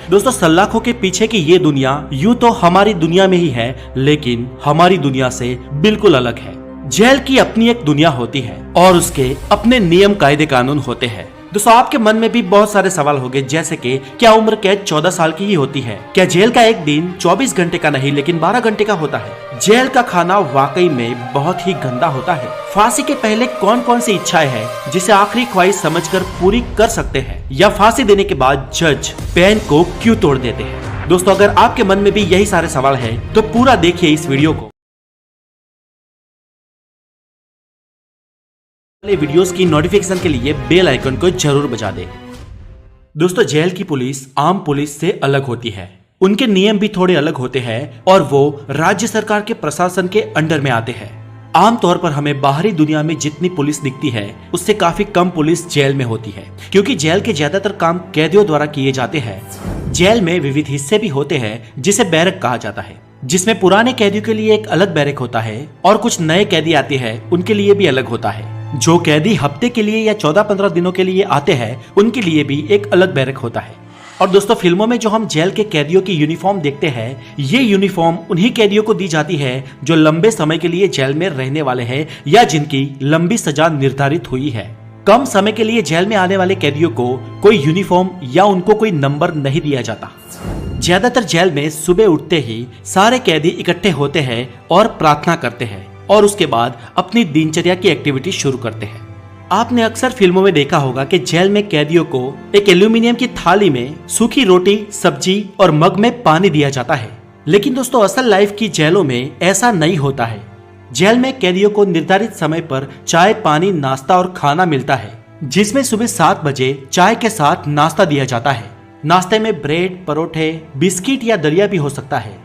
दोस्तों सलाखों के पीछे की ये दुनिया यूं तो हमारी दुनिया में ही है, लेकिन हमारी दुनिया से बिल्कुल अलग है। जेल की अपनी एक दुनिया होती है और उसके अपने नियम कायदे कानून होते हैं। दोस्तों आपके मन में भी बहुत सारे सवाल होंगे, जैसे कि क्या उम्र कैद 14 साल की ही होती है? क्या जेल का एक दिन 24 घंटे का नहीं लेकिन 12 घंटे का होता है? जेल का खाना वाकई में बहुत ही गंदा होता है। फांसी के पहले कौन कौन सी इच्छाएं हैं जिसे आखिरी ख्वाहिश समझकर पूरी कर सकते हैं, या फांसी देने के बाद जज पेन को क्यों तोड़ देते हैं? दोस्तों अगर आपके मन में भी यही सारे सवाल है तो पूरा देखिए इस वीडियो को। वीडियोस की नोटिफिकेशन के लिए बेल आइकन को जरूर बजा दें। दोस्तों जेल की पुलिस आम पुलिस से अलग होती है, उनके नियम भी थोड़े अलग होते हैं और वो राज्य सरकार के प्रशासन के अंडर में आते हैं। आमतौर पर हमें बाहरी दुनिया में जितनी पुलिस दिखती है उससे काफी कम पुलिस जेल में होती है, क्योंकि जेल के ज्यादातर काम कैदियों द्वारा किए जाते हैं। जेल में विविध हिस्से भी होते हैं जिसे बैरक कहा जाता है, जिसमें पुराने कैदियों के लिए एक अलग बैरक होता है और कुछ नए कैदी आते हैं उनके लिए भी अलग होता है। जो कैदी हफ्ते के लिए या 14-15 दिनों के लिए आते हैं उनके लिए भी एक अलग बैरक होता है। और दोस्तों फिल्मों में जो हम जेल के कैदियों की यूनिफॉर्म देखते हैं, ये यूनिफॉर्म उन्हीं कैदियों को दी जाती है जो लंबे समय के लिए जेल में रहने वाले हैं या जिनकी लंबी सजा निर्धारित हुई है। कम समय के लिए जेल में आने वाले कैदियों को कोई यूनिफॉर्म या उनको कोई नंबर नहीं दिया जाता। ज्यादातर जेल में सुबह उठते ही सारे कैदी इकट्ठे होते हैं और प्रार्थना करते हैं और उसके बाद अपनी दिनचर्या की एक्टिविटी शुरू करते हैं। आपने अक्सर फिल्मों में देखा होगा कि जेल में कैदियों को एक एल्यूमिनियम की थाली में सूखी रोटी, सब्जी और मग में पानी दिया जाता है। लेकिन दोस्तों असल लाइफ की जेलों में ऐसा नहीं होता है। जेल में कैदियों को निर्धारित समय पर चाय, पानी, नाश्ता और खाना मिलता है, जिसमें सुबह 7 बजे चाय के साथ नाश्ता दिया जाता है। नाश्ते में ब्रेड, परोठे, बिस्किट या दलिया भी हो सकता है।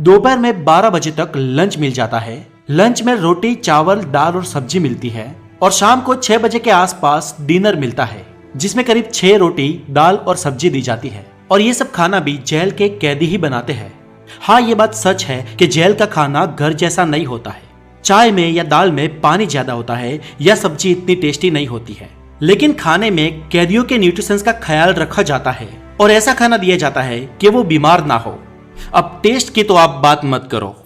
दोपहर में 12 बजे तक लंच मिल जाता है। लंच में रोटी, चावल, दाल और सब्जी मिलती है और शाम को 6 बजे के आसपास डिनर मिलता है, जिसमें करीब 6 रोटी, दाल और सब्जी दी जाती है। और ये सब खाना भी जेल के कैदी ही बनाते हैं। हाँ ये बात सच है कि जेल का खाना घर जैसा नहीं होता है। चाय में या दाल में पानी ज्यादा होता है या सब्जी इतनी टेस्टी नहीं होती है, लेकिन खाने में कैदियों के न्यूट्रिशंस का ख्याल रखा जाता है और ऐसा खाना दिया जाता है कि वो बीमार ना हो। अब टेस्ट की तो आप बात मत करो।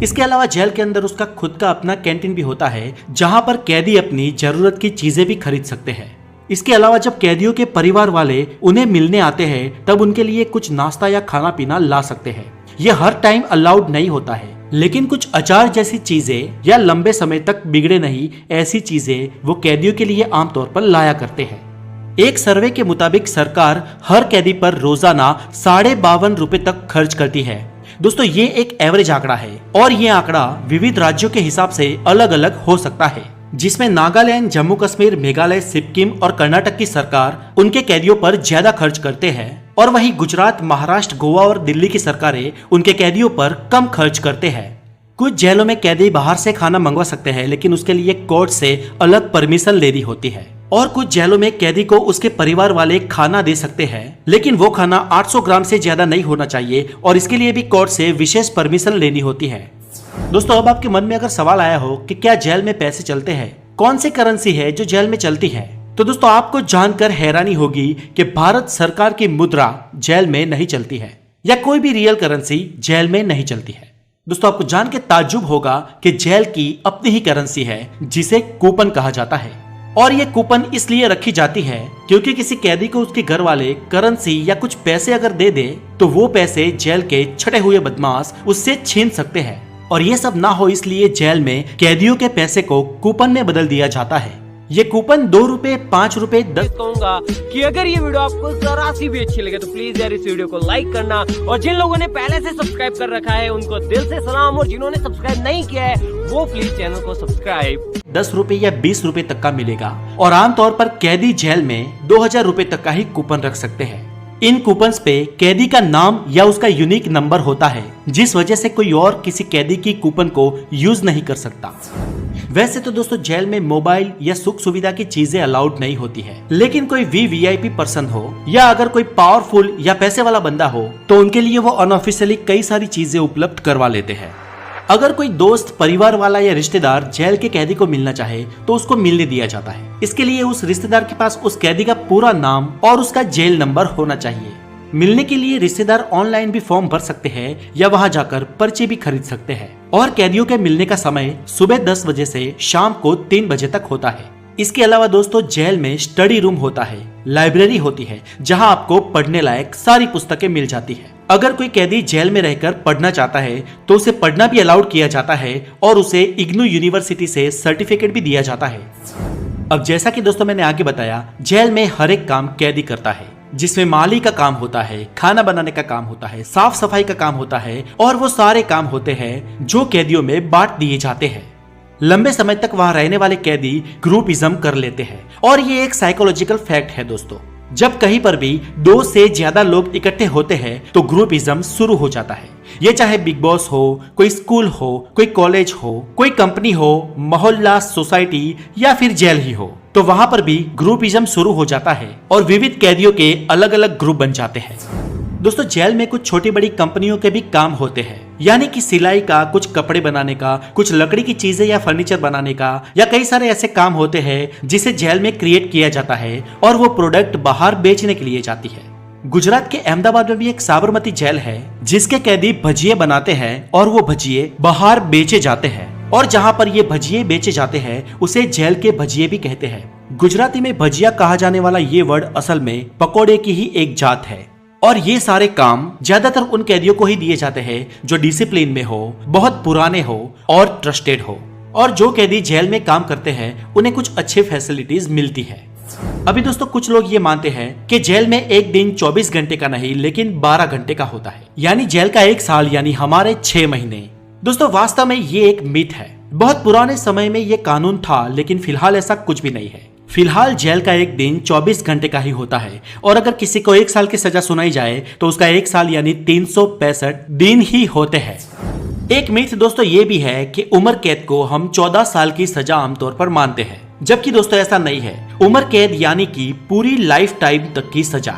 इसके अलावा जेल के अंदर उसका खुद का अपना कैंटीन भी होता है, जहां पर कैदी अपनी जरूरत की चीजें भी खरीद सकते हैं। इसके अलावा जब कैदियों के परिवार वाले उन्हें मिलने आते हैं तब उनके लिए कुछ नाश्ता या खाना पीना ला सकते हैं। ये हर टाइम अलाउड नहीं होता है, लेकिन कुछ अचार जैसी चीजें या लंबे समय तक बिगड़े नहीं ऐसी चीजें वो कैदियों के लिए आमतौर पर लाया करते हैं। एक सर्वे के मुताबिक सरकार हर कैदी पर रोजाना 52.5 रुपए तक खर्च करती है। दोस्तों ये एक एवरेज आंकड़ा है और ये आंकड़ा विविध राज्यों के हिसाब से अलग अलग हो सकता है, जिसमें नागालैंड, जम्मू कश्मीर, मेघालय, सिक्किम और कर्नाटक की सरकार उनके कैदियों पर ज्यादा खर्च करते हैं और वहीं गुजरात, महाराष्ट्र, गोवा और दिल्ली की सरकारें उनके कैदियों पर कम खर्च करते हैं। कुछ जेलों में कैदी बाहर से खाना मंगवा सकते हैं, लेकिन उसके लिए कोर्ट से अलग परमिशन लेनी होती है। और कुछ जेलों में कैदी को उसके परिवार वाले खाना दे सकते हैं, लेकिन वो खाना 800 ग्राम से ज्यादा नहीं होना चाहिए और इसके लिए भी कोर्ट से विशेष परमिशन लेनी होती है। दोस्तों अब आपके मन में अगर सवाल आया हो कि क्या जेल में पैसे चलते हैं, कौन सी करेंसी है जो जेल में चलती है, तो दोस्तों आपको जानकर हैरानी होगी कि भारत सरकार की मुद्रा जेल में नहीं चलती है या कोई भी रियल करेंसी जेल में नहीं चलती है। दोस्तों आपको जान के ताज्जुब होगा कि जेल की अपनी ही करेंसी है जिसे कूपन कहा जाता है। और ये कूपन इसलिए रखी जाती है क्योंकि किसी कैदी को उसके घर वाले करेंसी या कुछ पैसे अगर दे दे तो वो पैसे जेल के छटे हुए बदमाश उससे छीन सकते हैं। और ये सब ना हो इसलिए जेल में कैदियों के पैसे को कूपन में बदल दिया जाता है। ये कूपन 2 रुपए, 5 रुपए, 10। कहूंगा कि अगर ये वीडियो आपको जरा सी भी अच्छी लगे तो प्लीज यार इस वीडियो को लाइक करना, और जिन लोगों ने पहले से सब्सक्राइब कर रखा है उनको दिल से सलाम, और जिन्होंने सब्सक्राइब नहीं किया है वो प्लीज चैनल को सब्सक्राइब। 10 रुपए या 20 रुपए तक का मिलेगा और आमतौर पर कैदी जेल में 2000 रुपए तक का ही कूपन रख सकते हैं। इन कूपन्स पे कैदी का नाम या उसका यूनिक नंबर होता है, जिस वजह से कोई और किसी कैदी की कूपन को यूज नहीं कर सकता। वैसे तो दोस्तों जेल में मोबाइल या सुख सुविधा की चीजें अलाउड नहीं होती है, लेकिन कोई वीआईपी पर्सन हो या अगर कोई पावरफुल या पैसे वाला बंदा हो तो उनके लिए वो अनऑफिशियली कई सारी चीजें उपलब्ध करवा लेते हैं। अगर कोई दोस्त, परिवार वाला या रिश्तेदार जेल के कैदी को मिलना चाहे तो उसको मिलने दिया जाता है। इसके लिए उस रिश्तेदार के पास उस कैदी का पूरा नाम और उसका जेल नंबर होना चाहिए। मिलने के लिए रिश्तेदार ऑनलाइन भी फॉर्म भर सकते हैं या वहां जाकर पर्चे भी खरीद सकते हैं। और कैदियों के मिलने का समय सुबह 10 बजे से शाम को 3 बजे तक होता है। इसके अलावा दोस्तों जेल में स्टडी रूम होता है, लाइब्रेरी होती है जहां आपको पढ़ने लायक सारी पुस्तकें मिल जाती है। अगर कोई कैदी जेल में रहकर पढ़ना चाहता है तो उसे पढ़ना भी अलाउड किया जाता है और उसे इग्नू यूनिवर्सिटी से सर्टिफिकेट भी दिया जाता है। अब जैसा कि दोस्तों मैंने आगे बताया, जेल में हर एक काम कैदी करता है, जिसमें माली का काम होता है, खाना बनाने का काम होता है, साफ सफाई का काम होता है और वो सारे काम होते हैं जो कैदियों में बांट दिए जाते हैं। लंबे समय तक वहां रहने वाले कैदी ग्रुपिज्म कर लेते हैं और ये एक साइकोलॉजिकल फैक्ट है दोस्तों। जब कहीं पर भी 2 से ज्यादा लोग इकट्ठे होते हैं तो ग्रुपिज्म शुरू हो जाता है। ये चाहे बिग बॉस हो, कोई स्कूल हो, कोई कॉलेज हो, कोई कंपनी हो, मोहल्ला, सोसाइटी या फिर जेल ही हो, तो वहां पर भी ग्रुपिज्म शुरू हो जाता है और विविध कैदियों के अलग अलग ग्रुप बन जाते हैं। दोस्तों जेल में कुछ छोटी बड़ी कंपनियों के भी काम होते हैं, यानी कि सिलाई का, कुछ कपड़े बनाने का, कुछ लकड़ी की चीजें या फर्नीचर बनाने का, या कई सारे ऐसे काम होते हैं जिसे जेल में क्रिएट किया जाता है और वो प्रोडक्ट बाहर बेचने के लिए जाती है। गुजरात के अहमदाबाद में भी एक साबरमती जेल है जिसके कैदी भजिए बनाते हैं और वो भजिए बाहर बेचे जाते हैं और जहां पर ये भजिए बेचे जाते हैं उसे जेल के भजिए भी कहते हैं। गुजराती में भजिया कहा जाने वाला ये वर्ड असल में पकोड़े की ही एक जात है और ये सारे काम ज्यादातर उन कैदियों को ही दिए जाते हैं जो डिसिप्लिन में हो, बहुत पुराने हो और ट्रस्टेड हो। और जो कैदी जेल में काम करते हैं उन्हें कुछ अच्छे फैसिलिटीज मिलती है। अभी दोस्तों कुछ लोग ये मानते हैं कि जेल में एक दिन 24 घंटे का नहीं लेकिन 12 घंटे का होता है, यानी जेल का 1 साल यानी हमारे 6 महीने। दोस्तों वास्तव में ये एक मिथ है। बहुत पुराने समय में ये कानून था लेकिन फिलहाल ऐसा कुछ भी नहीं है। फिलहाल जेल का एक दिन 24 घंटे का ही होता है और अगर किसी को 1 साल की सजा सुनाई जाए तो उसका 1 साल यानी 365 दिन ही होते हैं। एक मिथ दोस्तों ये भी है कि उम्र कैद को हम 14 साल की सजा आमतौर पर मानते हैं, जबकि दोस्तों ऐसा नहीं है। उम्र कैद यानी कि पूरी लाइफ टाइम तक की सजा।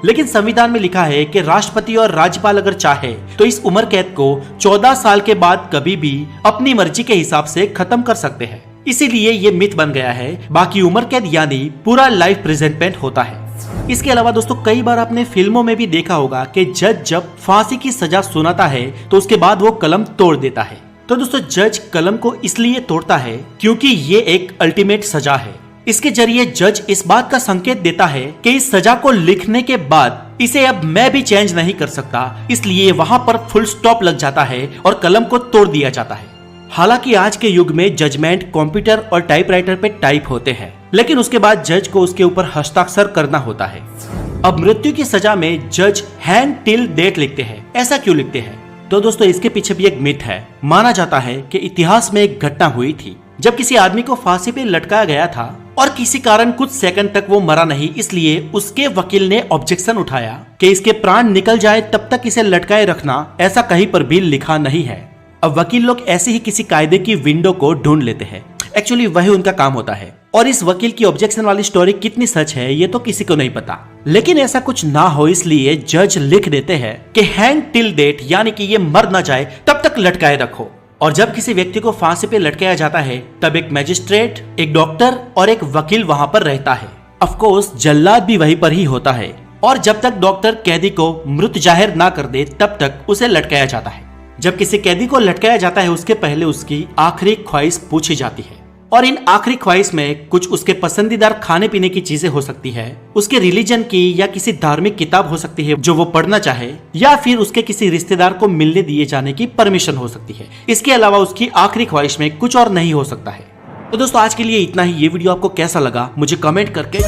लेकिन संविधान में लिखा है कि राष्ट्रपति और राज्यपाल अगर चाहे तो इस उम्र कैद को 14 साल के बाद कभी भी अपनी मर्जी के हिसाब से खत्म कर सकते हैं। इसीलिए ये मिथ बन गया है। बाकी उम्र कैद यानी पूरा लाइफ प्रिजनमेंट होता है। इसके अलावा दोस्तों कई बार आपने फिल्मों में भी देखा होगा कि जज जब फांसी की सजा सुनाता है तो उसके बाद वो कलम तोड़ देता है। तो दोस्तों जज कलम को इसलिए तोड़ता है क्योंकि ये एक अल्टीमेट सजा है। इसके जरिए जज इस बात का संकेत देता है कि इस सजा को लिखने के बाद इसे अब मैं भी चेंज नहीं कर सकता, इसलिए वहां पर फुल स्टॉप लग जाता है और कलम को तोड़ दिया जाता है। हालांकि आज के युग में जजमेंट कंप्यूटर और टाइपराइटर पे टाइप होते हैं, लेकिन उसके बाद जज को उसके ऊपर हस्ताक्षर करना होता है। अब मृत्यु की सजा में जज हैंग टिल डेट लिखते हैं। ऐसा क्यों लिखते हैं? तो दोस्तों इसके पीछे भी एक मिथ है। माना जाता है कि इतिहास में एक घटना हुई थी जब किसी आदमी को फांसी पे लटकाया गया था और किसी कारण कुछ सेकंड तक वो मरा नहीं, इसलिए उसके वकील ने ऑब्जेक्शन उठाया कि इसके प्राण निकल जाए तब तक इसे लटकाए रखना ऐसा कहीं पर भी लिखा नहीं है। अब वकील लोग ऐसे ही किसी कायदे की विंडो को ढूंढ लेते हैं। एक्चुअली वही उनका काम होता है और इस वकील की ऑब्जेक्शन वाली स्टोरी कितनी सच है ये तो किसी को नहीं पता। लेकिन ऐसा कुछ ना हो इसलिए जज लिख देते हैं कि हैंग टिल डेट यानी कि ये मर ना जाए तब तक लटकाए रखो। और जब किसी व्यक्ति को फांसी पे लटकाया जाता है तब एक मैजिस्ट्रेट, एक डॉक्टर और एक वकील वहां पर रहता है। ऑफ कोर्स जल्लाद भी वहीं पर ही होता है और जब तक डॉक्टर कैदी को मृत जाहिर ना कर दे तब तक उसे लटकाया जाता है। जब किसी कैदी को लटकाया जाता है उसके पहले उसकी आखिरी ख्वाहिश पूछी जाती है और इन आखिरी ख्वाहिश में कुछ उसके पसंदीदार खाने पीने की चीजें हो सकती है, उसके रिलीजन की या किसी धार्मिक किताब हो सकती है जो वो पढ़ना चाहे, या फिर उसके किसी रिश्तेदार को मिलने दिए जाने की परमिशन हो सकती है। इसके अलावा उसकी आखिरी ख्वाहिश में कुछ और नहीं हो सकता है। तो दोस्तों आज के लिए इतना ही। ये वीडियो आपको कैसा लगा मुझे कमेंट करके